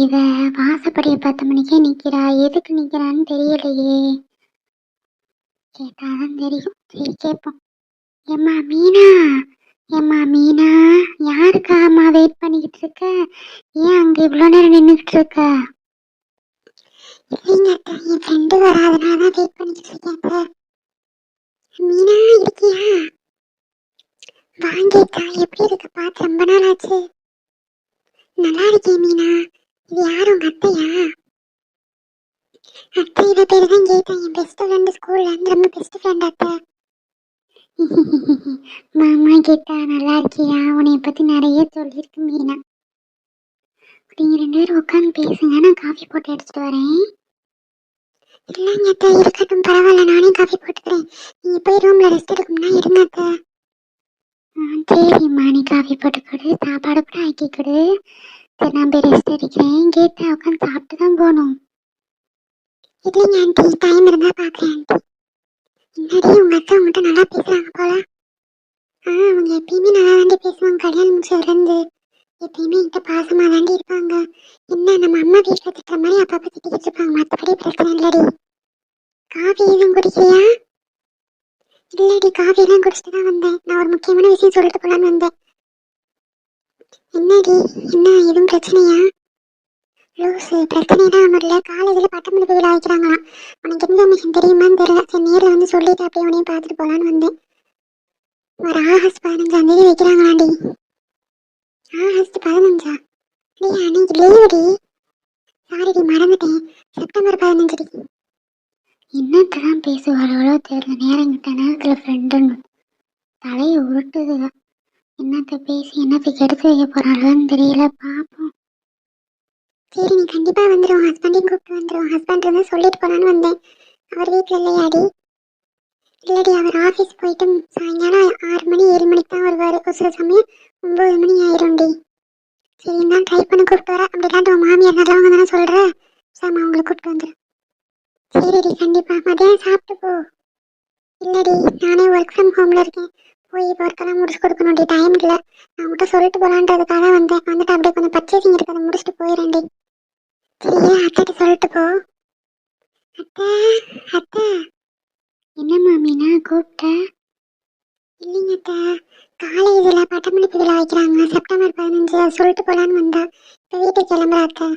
இவ வாசப்படிய 10 மணிக்கே நிக்கிறா? எதுக்கு நிக்கிறான்னு தெரியலையே. கேட்டாதான் தெரியும். சரி கேட்போம். ஏம்மா மீனா, ஏம்மா மீனா, யாருக்காம்மா வெயிட் பண்ணிக்கிட்டு இருக்க? ஏன் அங்க இவ்வளோ நேரம் நின்றுக்கிட்டு இருக்க? இல்லைங்க அத்தை, என் ஃப்ரெண்டு வராதனால தான் வெயிட் பண்ணிக்கிட்டு இருக்கேன் அத்தை. மீனா இருக்கியா? வாங்கிட்டா, எப்படி இருக்கு? பார்த்து ரொம்ப நாள் ஆச்சு. நல்லா இருக்கேன் மீனா. இது யார், உங்க அத்தையா? அத்தை இவ பேரு தான் கீதா, என் பெஸ்ட் ஃப்ரெண்டு, ஸ்கூல்ல இருந்து ரொம்ப பெஸ்ட் ஃப்ரெண்ட் அத்தை. மாமா கீதா நல்லா இருக்கியா? உன்னைய பத்தி நிறைய சொல்லியிருக்கு மீனா. நீங்க 2 பேரும் உட்காந்து பேசுங்க, நான் காஃபி போட்டு எடுத்துட்டு வரேன். இல்லைங்க அத்தை, இருக்கட்டும் பரவாயில்ல, நானே காஃபி போட்டுக்கிறேன். நீங்க போய் ரூம்ல ரெஸ்ட் எடுக்கணும்னா இருங்க அத்தை. சரிம்மா, நீ காஃபி போட்டு கொடு, சாப்பாடு கூட ஆக்கி கொடு. சரி நான் போய் ரெஸ்ட் எடுக்கிறேன். கீதா உட்காந்து சாப்பிட்டு தான் போகணும். இல்லைங்க ஆண்டி, டைம் இருந்தா பாக்குறேன் ஆண்டி. என்னடி உங்க அத்தை உங்ககிட்ட நல்லா பேசுறாங்க போல? அவங்க எப்பயுமே நல்லா தாண்டி பேசுவாங்க. கல்யாணம் முடிச்சதுலேருந்து எப்பயுமே என்கிட்ட பாசமா தாண்டி இருப்பாங்க. என்ன நம்ம அம்மா வீட்டில் திட்டுற மாதிரி அப்பப்போ திட்டிக்கிட்டு இருப்பாங்க, மற்றபடி பிரச்சனை இல்லடி. காஃபி எதுவும் குடிக்கிறியா? இல்லடி, காஃபி எல்லாம் குடிச்சிட்டு தான் வந்தேன். நான் ஒரு முக்கியமான விஷயம் சொல்லிட்டு போலான்னு வந்தேன். என்னடி, என்ன எதுவும் பிரச்சனையா? லூசு, பிரச்சனைதான் ஒன்றும் இல்லை. காலேஜில் பட்டமளிப்பு விழா வைக்கிறாங்களாம். உனக்கு இன்ஃபர்மேஷன் தெரியுமான்னு தெரியல. சரி நேரில் வந்து சொல்லிட்டு அப்படியே உனையும் பார்த்துட்டு போகலான்னு வந்தேன். ஒரு ஆகஸ்ட் 15ஆம் தேதி வைக்கிறாங்களாண்டி. ஆகஸ்ட் 15ஆ? இல்லையா, அன்னைக்கு லீவுடி. சாரிடி, மறந்துட்டேன். செப்டம்பர் 15டி. என்னத்தான் பேசுவாளோ தெரியல. நேரங்கிட்ட நேரத்தில் ஃப்ரெண்டுன்னு தலையை உருட்டுதுதான். என்னத்தை பேசி என்னத்துக்கு எடுத்து வைக்க போறாளோன்னு தெரியல. பார்ப்போம். சரி நீ கண்டிப்பா வந்துடும். ஹஸ்பண்டையும் கூப்பிட்டு வந்துடும். ஹஸ்பண்ட் வந்து சொல்லிட்டு போலான்னு வந்தேன். அவர் வீட்டில் இல்லையாடி? இல்லடி, அவர் ஆஃபீஸ் போயிட்டு சாயங்காலம் 6 மணி 7 மணிக்கு தான் வருவார். ஒரு சில சமயம் 9 மணி ஆயிரும்டி. சரி தான் ட்ரை பண்ண கூப்பிட்டு வர. அப்படிலாம் உன் மாமியார் நல்லவங்க தானே சொல்கிற. சாமா அவங்களை கூப்பிட்டு வந்துடும். சரிடி, கண்டிப்பா. மதியானம் சாப்பிட்டு போ. இல்லடி, நானே ஒர்க் ஃப்ரம் ஹோமில் இருக்கேன். போய் ஒர்க்கெல்லாம் முடிச்சு கொடுக்கணும்டி, டைம் இல்லை. நான் உங்கள்கிட்ட சொல்லிட்டு போகலான்றதுக்காக தான் வந்தேன். வந்துட்டு அப்படியே கொஞ்சம் பர்ச்சேசிங் இருக்கிறத முடிச்சுட்டு போயிடறேன்டி. சரி அத்தைட்டு சொல்லிட்டு போ. அத்தை, அத்தை. என்னம்மா மீனா கூப்பிட்ட? இல்லைங்க அத்தை, காலேஜில் பட்டமளிப்பு விழா வைக்கிறாங்க செப்டம்பர் 15. அதை சொல்லிட்டு போகலான்னு வந்தா. இப்போ வீட்டுக்கு கிளம்புறா அத்தை.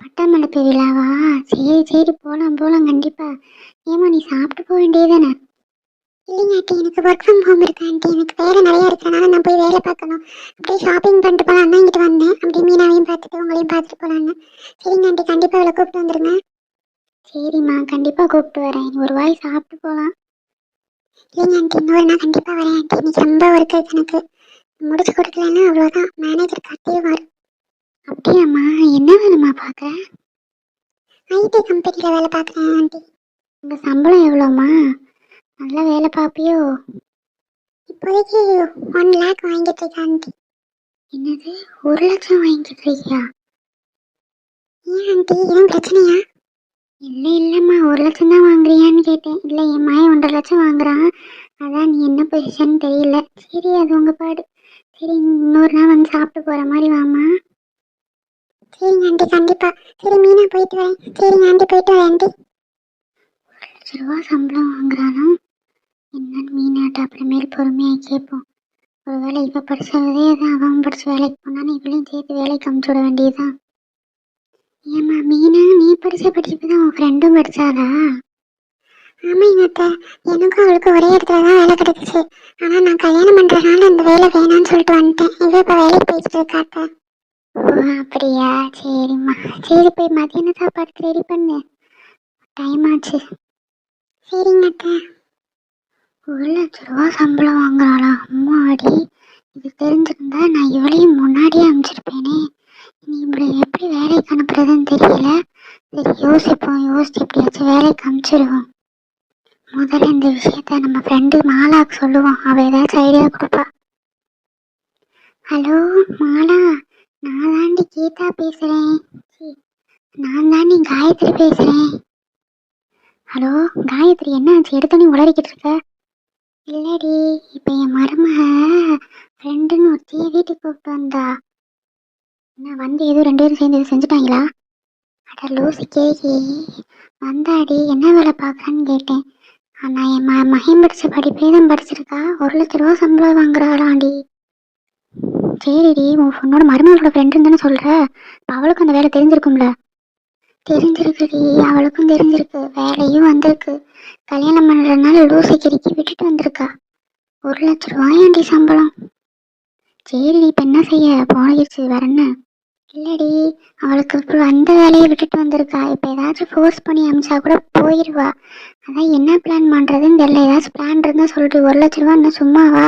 பட்டமளிப்பு விழாவா? சரி சரி, போகலாம் போகலாம் கண்டிப்பா. ஏமா நீ சாப்பிட்டு போக வேண்டியதானே? இல்லைங்க ஆண்டி, எனக்கு ஒர்க் ஃப்ரம் ஹோம் இருக்கு ஆண்டி. எனக்கு வேலை நிறையா இருக்கிறனால நான் போய் வேலை பார்க்கணும். அப்படியே ஷாப்பிங் பண்ணிட்டு போகலாம் தான் இங்கிட்டு வந்தேன். அப்படியே மீனாவையும் பார்த்துட்டு உங்களையும் பார்த்துட்டு போகலான்னு. சரிங்க ஆண்டி, கண்டிப்பாக அவளை கூப்பிட்டு வந்துடுங்க. சரிம்மா, கண்டிப்பாக கூப்பிட்டு வரேன். ஒரு வாய் சாப்பிட்டு போகலாம். இல்லைங்க ஆண்டி, இன்னொரு நாள் கண்டிப்பாக வரேன் ஆண்டி. இன்னைக்கு ரொம்ப ஒர்க் இருக்கு எனக்கு. முடிச்சு கொடுக்கலன்னா அவ்வளோதான், மேனேஜர் கத்திடுவார். அப்படியாம்மா, என்ன வேணுமா பார்க்குற? ஐடி கம்பெனியில் வேலை பார்க்குறேன் ஆண்டி. உங்கள் சம்பளம் எவ்வளோம்மா? நல்லா வேலை பார்ப்பியோ? இப்போதைக்கு 1 லேக் வாங்கிட்டு இருக்கேன் ஆண்டி. என்னது, 1 லட்சம் வாங்கிட்டு இருக்கியா? ஏன் ஆண்டி, எதுவும் பிரச்சனையா? இல்லை இல்லைம்மா, 1 லட்சம் தான் வாங்குறியான்னு கேட்டேன். இல்லை, என் மாயன் 1.5 லட்சம் வாங்குறான். அதான் நீ என்ன பொசிஷன் தெரியல. சரி அது உங்கள் பாடு. சரி இன்னொரு நாள் வந்து சாப்பிட்டு போகிற மாதிரி வாமா. சரிங்க ஆண்டி, கண்டிப்பாக. சரி மீனா போயிட்டு வரேன். சரிங்க ஆண்டி, போயிட்டு வரேன் ஆண்டி. 1 லட்ச ரூபா சம்பளம் வாங்குறானா என்னன்னு மீனாட்ட அப்புறமேல் பொறுமையாக கேட்போம். ஒரு வேலை இவ படித்ததே தான், அவன் படித்த வேலைக்கு போனான்னு இவளையும் சேர்த்து வேலைக்கு அமுச்சு விட வேண்டியதுதான். ஏம்மா மீனா, நீ படித்த படிப்பு தான் உன் ஃப்ரெண்டும் படித்தாளா? ஆமாங்க அத்தை, எனக்கும் அவளுக்கு ஒரே இடத்துல தான் வேலை கிடைச்சிச்சு. ஆனால் நான் கல்யாணம் பண்ணுறதுனால அந்த வேலை வேணான்னு சொல்லிட்டு வந்துட்டேன். இவ இப்போ வேலைக்கு போயிட்டு இருக்கா அத்தை. ஓ அப்படியா, சரிம்மா. சரி போய் மதியானம் சாப்பாடுக்கு ரெடி பண்ணு, டைம் ஆச்சு. சரிங்க அத்தை. 1 லட்ச ரூபா சம்பளம் வாங்குறாளா? அம்மா அடி, இது தெரிஞ்சிருந்தா நான் இவளையும் முன்னாடியே அனுப்பிச்சிருப்பேனே. நீ இப்படி எப்படி வேலைக்கு அனுப்புறதுன்னு தெரியல. சரி யோசிப்போம், யோசிச்சு எப்படியாச்சும் வேலைக்கு அனுப்பிச்சிடுவோம். முதல்ல இந்த விஷயத்த நம்ம ஃப்ரெண்டு மாலாவுக்கு சொல்லுவோம். அவள் ஏதாச்சும் ஐடியா கொடுப்பா. ஹலோ மாலா, நான் தாண்டி கீதா பேசுகிறேன். நான் தாண்டி காயத்ரி பேசுகிறேன். ஹலோ காயத்ரி, என்ன ஆச்சு எடுத்தோன்னே உளறிக்கிட்டு இருக்க? இல்லடி, இப்போ என் மருமக ஃப்ரெண்டுன்னு ஒருத்தியை வீட்டுக்கு கூப்பிட்டு வந்தா. நான் வந்து ஏதோ 2 பேரும் சேர்ந்து இதை செஞ்சுட்டாங்களா? அட லூசு கேக்கி, வந்தாடி என்ன வேலை பார்க்குறேன்னு கேட்டேன். ஆனால் என் மகன் படித்த படிப்பே தான் படிச்சிருக்கா, 1,00,000 ரூபா சம்பளம் வாங்குறாளாண்டி. சரிடி, உன்னோட மருமகளோட ஃப்ரெண்டுன்னு தானே சொல்கிற, அவளுக்கும் அந்த வேலை தெரிஞ்சிருக்கும்ல? தெரிஞ்சிருக்குடி, அவளுக்கும் தெரிஞ்சிருக்கு, வேலையும் வந்திருக்கு. கல்யாணம் பண்ணுறதுனால லூசை கிறுக்கி விட்டுட்டு வந்திருக்கா. 1,00,000 ரூபாயாண்டி சம்பளம். சரிடி, இப்போ என்ன செய்ய, போயிடுச்சு, வேற என்ன? இல்லடி, அவளுக்கு இப்போ அந்த வேலையை விட்டுட்டு வந்திருக்கா. இப்போ ஏதாச்சும் ஃபோர்ஸ் பண்ணி அமிச்சா கூட போயிடுவா. அதான் என்ன பிளான் பண்ணுறதுன்னு தெரியல. ஏதாச்சும் பிளான் இருந்தால் சொல்லிட்டு, 1,00,000 ரூபா இன்னும் சும்மாவா?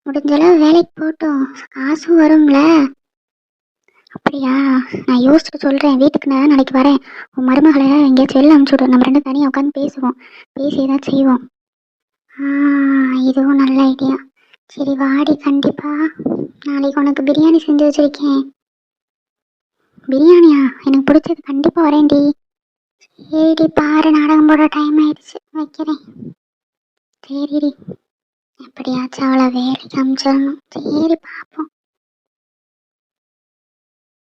முடிஞ்சளவு வேலைக்கு போட்டோம், காசும் வரும்ல. அப்படியா? நான் யோசிச்சுட்டு சொல்கிறேன். வீட்டுக்கு நான் நாளைக்கு வரேன். உன் மருமகளை எங்கேயாச்சும் வெளில அனுப்பிச்சி விடு, நம்ம ரெண்டும் தனியாக உட்காந்து பேசுவோம், பேசி ஏதாச்சும் செய்வோம். இதுவும் நல்ல ஐடியா. சரி வாடி, கண்டிப்பா நாளைக்கு உனக்கு பிரியாணி செஞ்சு வச்சிருக்கேன். பிரியாணியா? எனக்கு பிடிச்சது, கண்டிப்பா வரேன்டி. சரிடி, பாரு, நாடகம் போட டைம் ஆயிடுச்சு, வைக்கிறேன். சரிடி, எப்படியாச்சும் அவளை வேலைக்கு அனுப்பிச்சிடணும். சரி, பார்ப்போம்.